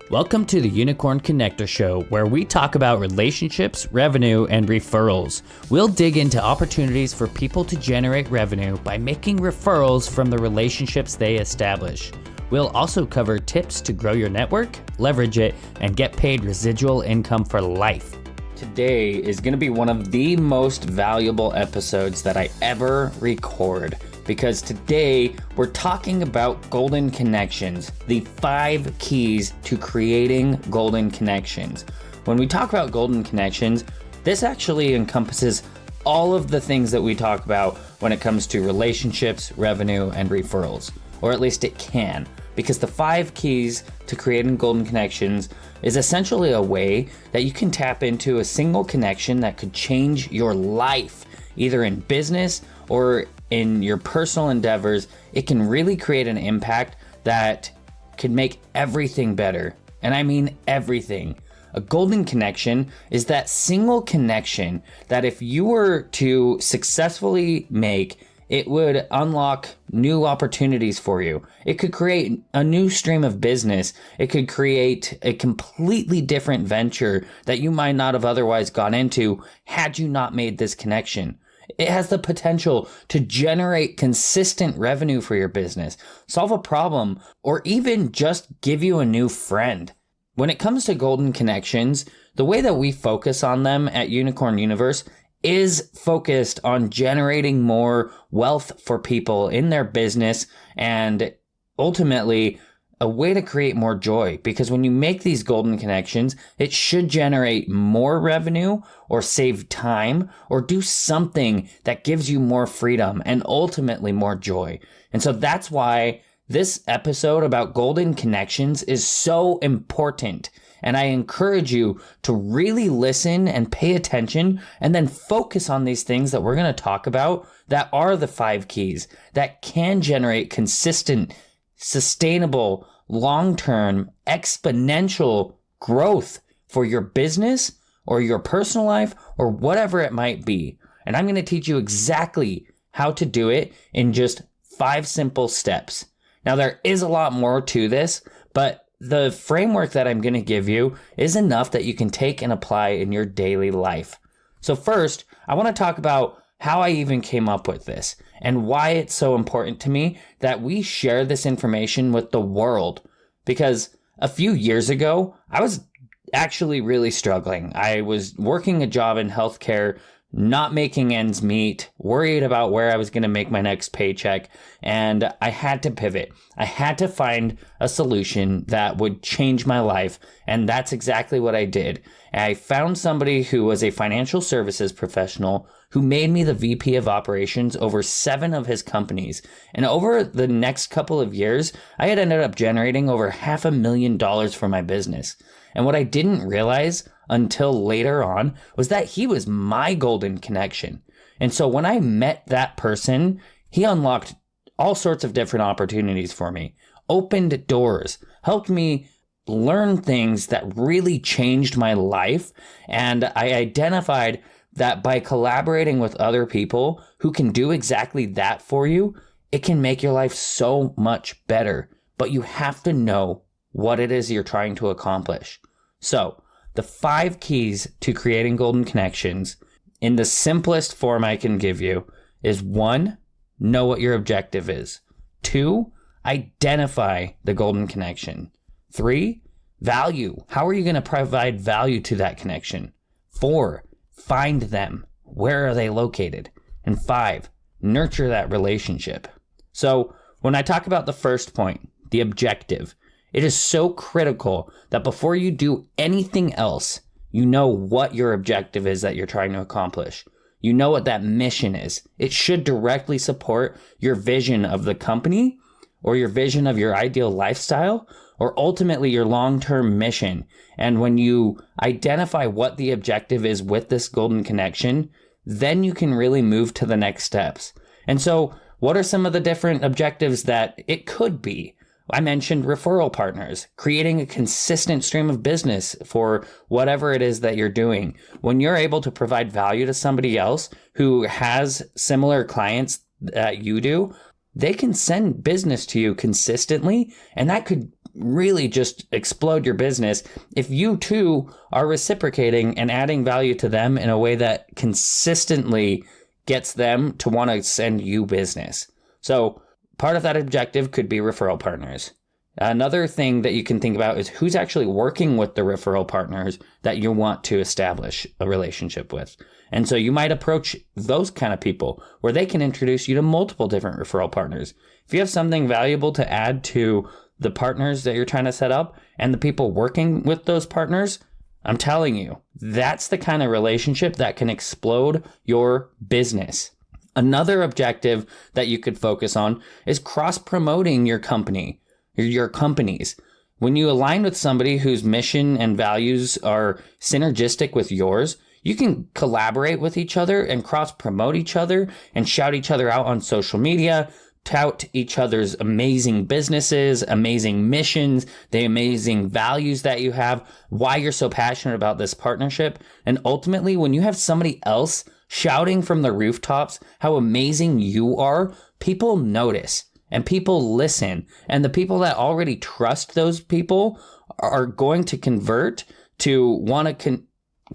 Welcome to the Unicorn Connector Show, where we talk about relationships, revenue, and referrals. We'll dig into opportunities for people to generate revenue by making referrals from the relationships they establish. We'll also cover tips to grow your network, leverage it, and get paid residual income for life. Today is going to be one of the most valuable episodes that I ever record, because today we're talking about golden connections, the 5 keys to creating golden connections. When we talk about golden connections, this actually encompasses all of the things that we talk about when it comes to relationships, revenue, and referrals, or at least it can, because the 5 keys to creating golden connections is essentially a way that you can tap into a single connection that could change your life, either in business or in your personal endeavors. It can really create an impact that can make everything better. And I mean everything. A golden connection is that single connection that if you were to successfully make, it would unlock new opportunities for you. It could create a new stream of business. It could create a completely different venture that you might not have otherwise gone into had you not made this connection. It has the potential to generate consistent revenue for your business, solve a problem, or even just give you a new friend. When it comes to golden connections, the way that we focus on them at Unicorn Universe is focused on generating more wealth for people in their business and ultimately a way to create more joy, because when you make these golden connections, it should generate more revenue or save time or do something that gives you more freedom and ultimately more joy. And so that's why this episode about golden connections is so important. And I encourage you to really listen and pay attention and then focus on these things that we're going to talk about that are the 5 keys that can generate consistent, sustainable, long-term, exponential growth for your business or your personal life or whatever it might be. And I'm going to teach you exactly how to do it in just 5 simple steps. Now, there is a lot more to this, but the framework that I'm going to give you is enough that you can take and apply in your daily life. So first, I want to talk about how I even came up with this and why it's so important to me that we share this information with the world. Because a few years ago, I was actually really struggling. I was working a job in healthcare, not making ends meet, worried about where I was going to make my next paycheck, and I had to pivot. I had to find a solution that would change my life, and that's exactly what I did. I found somebody who was a financial services professional who made me the VP of operations over 7 of his companies. And over the next couple of years, I had ended up generating over $500,000 for my business. And what I didn't realize until later on was that he was my golden connection. And so when I met that person, he unlocked all sorts of different opportunities for me, opened doors, helped me learn things that really changed my life. And I identified that by collaborating with other people who can do exactly that for you, it can make your life so much better. But you have to know what it is you're trying to accomplish. So, the 5 keys to creating golden connections in the simplest form I can give you is 1, know what your objective is. 2, identify the golden connection. 3, value. How are you going to provide value to that connection? 4, find them. Where are they located? And 5, nurture that relationship. So when I talk about the first point, the objective, it is so critical that before you do anything else, you know what your objective is that you're trying to accomplish. You know what that mission is. It should directly support your vision of the company or your vision of your ideal lifestyle or ultimately your long-term mission. And when you identify what the objective is with this golden connection, then you can really move to the next steps. And so what are some of the different objectives that it could be? I mentioned referral partners, creating a consistent stream of business for whatever it is that you're doing. When you're able to provide value to somebody else who has similar clients that you do, they can send business to you consistently, and that could really just explode your business if you too are reciprocating and adding value to them in a way that consistently gets them to want to send you business. So part of that objective could be referral partners. Another thing that you can think about is who's actually working with the referral partners that you want to establish a relationship with. And so you might approach those kind of people where they can introduce you to multiple different referral partners. If you have something valuable to add to the partners that you're trying to set up and the people working with those partners, I'm telling you, that's the kind of relationship that can explode your business. Another objective that you could focus on is cross-promoting your company. Your companies. When you align with somebody whose mission and values are synergistic with yours, you can collaborate with each other and cross-promote each other and shout each other out on social media, tout each other's amazing businesses, amazing missions, the amazing values that you have, why you're so passionate about this partnership. And ultimately, when you have somebody else shouting from the rooftops how amazing you are, people notice. And people listen, and the people that already trust those people are going to convert to want to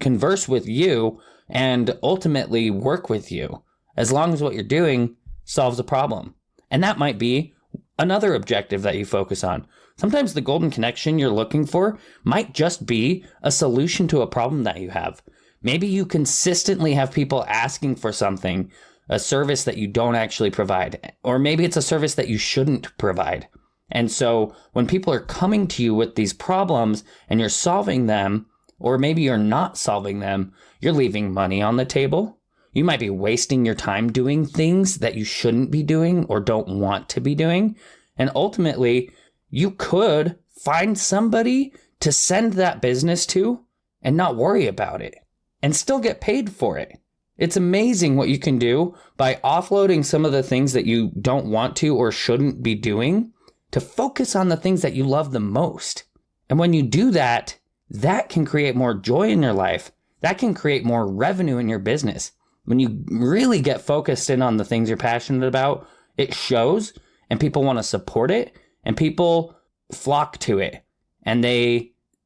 converse with you and ultimately work with you, as long as what you're doing solves a problem. And that might be another objective that you focus on. Sometimes the golden connection you're looking for might just be a solution to a problem that you have. Maybe you consistently have people asking for something, a service that you don't actually provide, or maybe it's a service that you shouldn't provide. And so when people are coming to you with these problems and you're solving them, or maybe you're not solving them, you're leaving money on the table. You might be wasting your time doing things that you shouldn't be doing or don't want to be doing. And ultimately, you could find somebody to send that business to and not worry about it and still get paid for it. It's amazing what you can do by offloading some of the things that you don't want to or shouldn't be doing to focus on the things that you love the most. And when you do that, that can create more joy in your life. That can create more revenue in your business. When you really get focused in on the things you're passionate about, it shows, and people want to support it, and people flock to it. And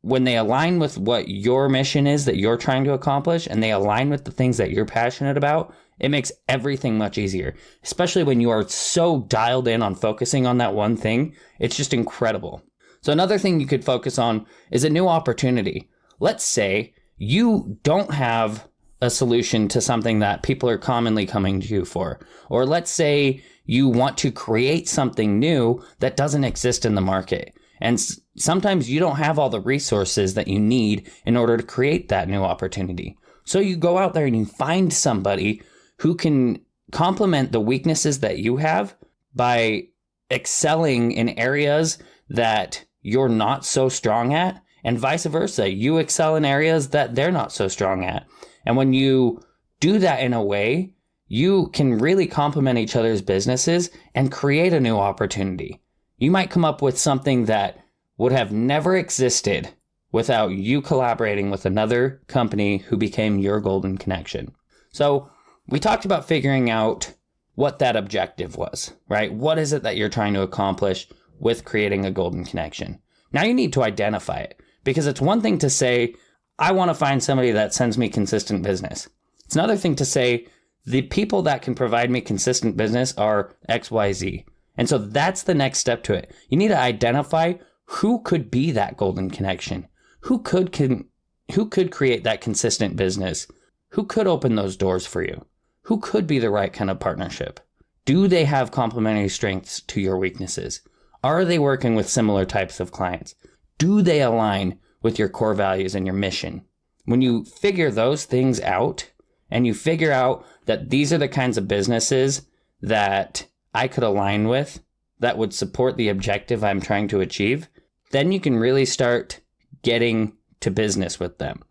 when they align with what your mission is that you're trying to accomplish, and they align with the things that you're passionate about, it makes everything much easier, especially when you are so dialed in on focusing on that one thing. It's just incredible. So another thing you could focus on is a new opportunity. Let's say you don't have a solution to something that people are commonly coming to you for. Or let's say you want to create something new that doesn't exist in the market. And sometimes you don't have all the resources that you need in order to create that new opportunity. So you go out there and you find somebody who can complement the weaknesses that you have by excelling in areas that you're not so strong at, and vice versa. You excel in areas that they're not so strong at. And when you do that in a way, you can really complement each other's businesses and create a new opportunity. You might come up with something that would have never existed without you collaborating with another company who became your golden connection. So we talked about figuring out what that objective was, right? What is it that you're trying to accomplish with creating a golden connection? Now you need to identify it, because it's one thing to say, I want to find somebody that sends me consistent business. It's another thing to say, the people that can provide me consistent business are XYZ. And so that's the next step to it. You need to identify who could be that golden connection, who could create that consistent business, who could open those doors for you, who could be the right kind of partnership. Do they have complementary strengths to your weaknesses? Are they working with similar types of clients? Do they align with your core values and your mission? When you figure those things out and you figure out that these are the kinds of businesses that I could align with that would support the objective I'm trying to achieve, then you can really start getting to business with them.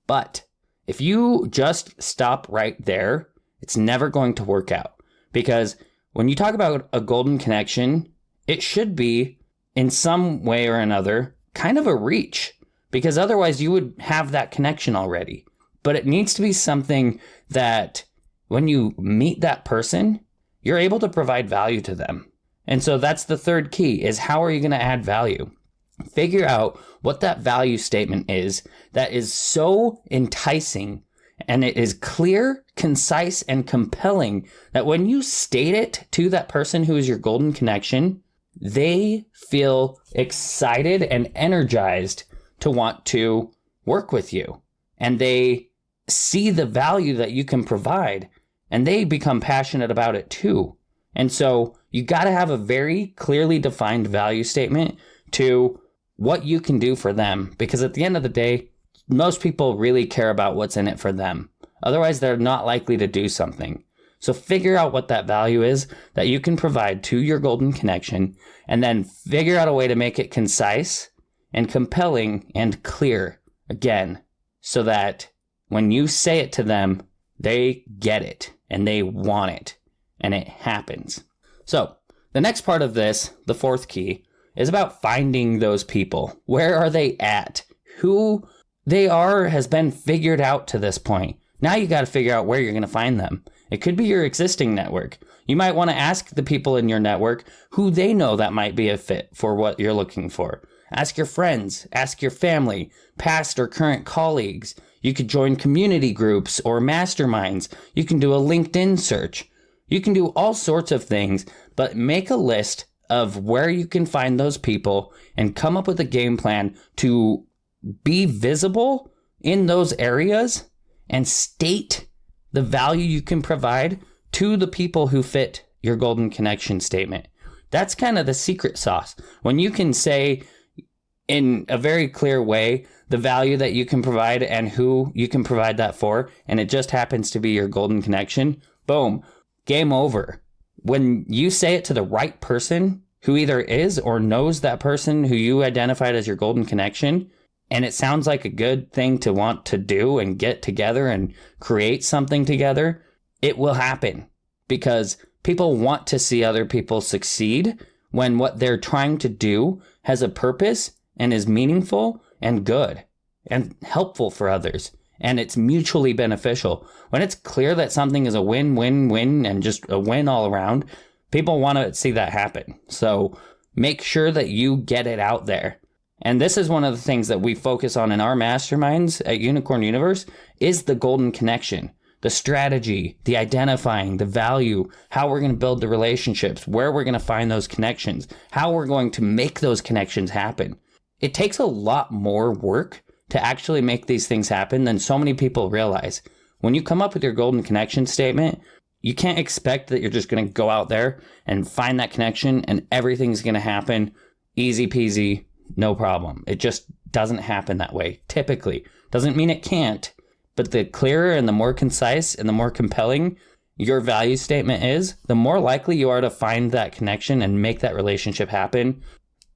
But if you just stop right there, it's never going to work out. Because when you talk about a golden connection, it should be in some way or another kind of a reach, because otherwise you would have that connection already. But it needs to be something that when you meet that person, you're able to provide value to them. And so that's the third key, is how are you going to add value? Figure out what that value statement is that is so enticing, and it is clear, concise, and compelling that when you state it to that person who is your golden connection, they feel excited and energized to want to work with you. And they see the value that you can provide, and they become passionate about it too. And so you got to have a very clearly defined value statement to what you can do for them, because at the end of the day, most people really care about what's in it for them. Otherwise, they're not likely to do something. So figure out what that value is that you can provide to your golden connection, and then figure out a way to make it concise and compelling and clear again, so that when you say it to them, they get it and they want it and it happens. So the next part of this, the fourth key, is about finding those people. Where are they at? Who they are has been figured out to this point. Now you got to figure out where you're going to find them. It could be your existing network. You might want to ask the people in your network who they know that might be a fit for what you're looking for. Ask your friends, ask your family, past or current colleagues. You could join community groups or masterminds. You can do a LinkedIn search. You can do all sorts of things, but make a list of where you can find those people and come up with a game plan to be visible in those areas and state the value you can provide to the people who fit your golden connection statement. That's kind of the secret sauce. When you can say in a very clear way the value that you can provide and who you can provide that for, and it just happens to be your golden connection, boom, game over. When you say it to the right person who either is or knows that person who you identified as your golden connection, and it sounds like a good thing to want to do and get together and create something together, it will happen, because people want to see other people succeed when what they're trying to do has a purpose and is meaningful and good and helpful for others. And it's mutually beneficial. When it's clear that something is a win-win-win and just a win all around, people want to see that happen. So make sure that you get it out there. And this is one of the things that we focus on in our masterminds at Unicorn Universe is the golden connection, the strategy, the identifying, the value, how we're going to build the relationships, where we're going to find those connections, how we're going to make those connections happen. It takes a lot more work to actually make these things happen than so many people realize. When you come up with your golden connection statement, you can't expect that you're just going to go out there and find that connection and everything's going to happen easy peasy, no problem. It just doesn't happen that way. Typically. Doesn't mean it can't, but the clearer and the more concise and the more compelling your value statement is, the more likely you are to find that connection and make that relationship happen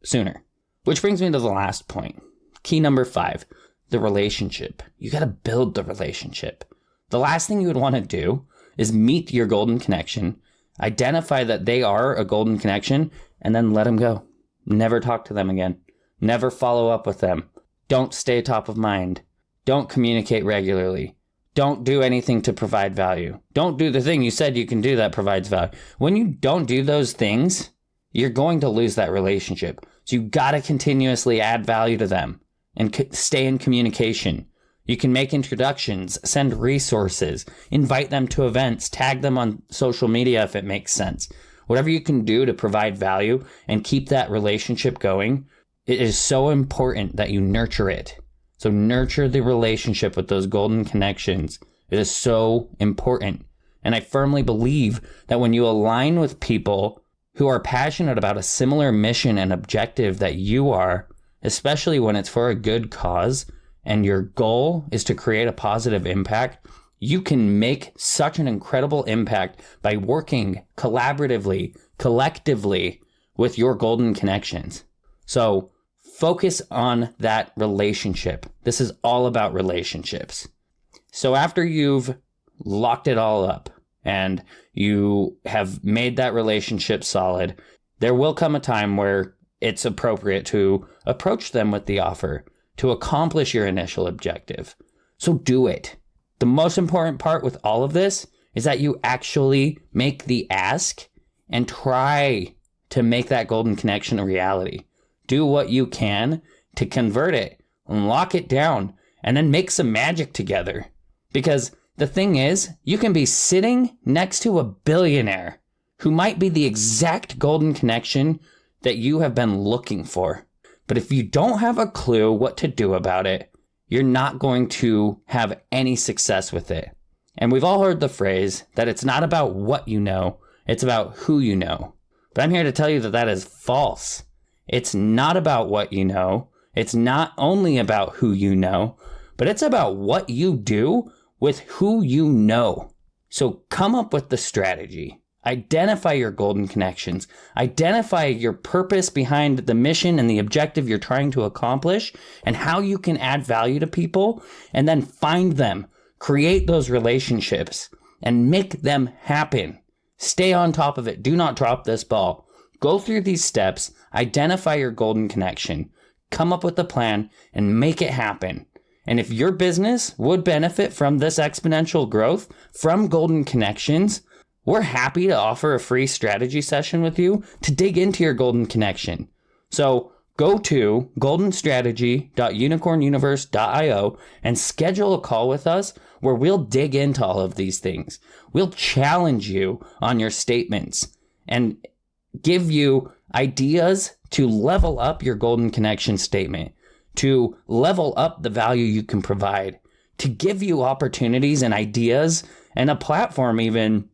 sooner. Which brings me to the last point. Key number 5, the relationship. You got to build the relationship. The last thing you would want to do is meet your golden connection, identify that they are a golden connection, and then let them go. Never talk to them again. Never follow up with them. Don't stay top of mind. Don't communicate regularly. Don't do anything to provide value. Don't do the thing you said you can do that provides value. When you don't do those things, you're going to lose that relationship. So you got to continuously add value to them and stay in communication. You can make introductions, send resources, invite them to events, tag them on social media if it makes sense. Whatever you can do to provide value and keep that relationship going, it is so important that you nurture it. So nurture the relationship with those golden connections. It is so important. And I firmly believe that when you align with people who are passionate about a similar mission and objective that you are, especially when it's for a good cause and your goal is to create a positive impact, you can make such an incredible impact by working collaboratively, collectively with your golden connections. So focus on that relationship. This is all about relationships. So after you've locked it all up and you have made that relationship solid, there will come a time where it's appropriate to approach them with the offer to accomplish your initial objective. So do it. The most important part with all of this is that you actually make the ask and try to make that golden connection a reality. do what you can to convert it and lock it down and then make some magic together. Because the thing is, you can be sitting next to a billionaire who might be the exact golden connection that you have been looking for. But if you don't have a clue what to do about it, you're not going to have any success with it. And we've all heard the phrase that it's not about what you know, it's about who you know. But I'm here to tell you that that is false. It's not about what you know. It's not only about who you know, but it's about what you do with who you know. So come up with the strategy. Identify your golden connections. Identify your purpose behind the mission and the objective you're trying to accomplish and how you can add value to people, and then find them, create those relationships, and make them happen. Stay on top of it. Do not drop this ball. Go through these steps, identify your golden connection, come up with a plan, and make it happen. And if your business would benefit from this exponential growth from golden connections, we're happy to offer a free strategy session with you to dig into your golden connection. So go to goldenstrategy.unicornuniverse.io and schedule a call with us where we'll dig into all of these things. We'll challenge you on your statements and give you ideas to level up your golden connection statement, to level up the value you can provide, to give you opportunities and ideas and a platform even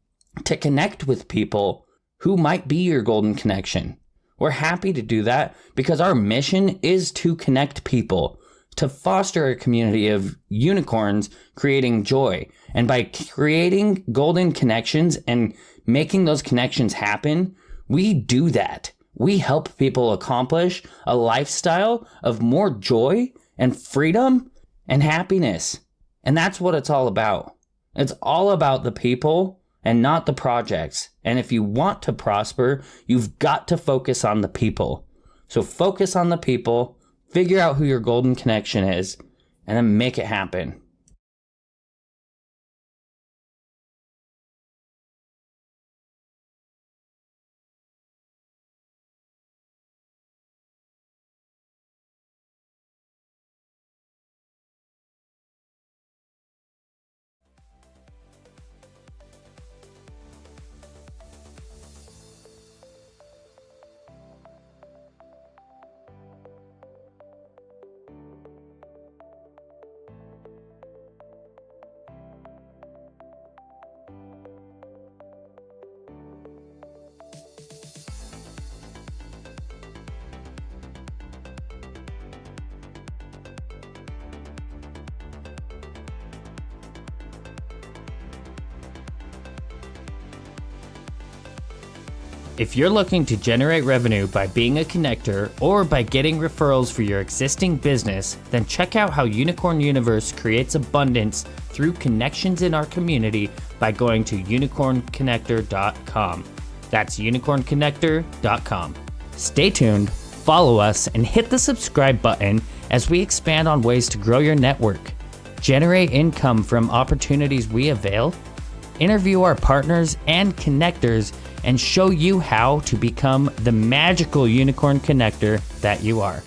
to connect with people who might be your golden connection. We're happy to do that because our mission is to connect people, to foster a community of unicorns creating joy. And by creating golden connections and making those connections happen, we do that. We help people accomplish a lifestyle of more joy and freedom and happiness. And that's what it's all about. It's all about the people and not the projects. And if you want to prosper, you've got to focus on the people. So focus on the people, figure out who your golden connection is, and then make it happen. If you're looking to generate revenue by being a connector or by getting referrals for your existing business, then check out how Unicorn Universe creates abundance through connections in our community by going to unicornconnector.com. That's unicornconnector.com. Stay tuned, follow us, and hit the subscribe button as we expand on ways to grow your network, generate income from opportunities we avail, interview our partners and connectors, and show you how to become the magical unicorn connector that you are.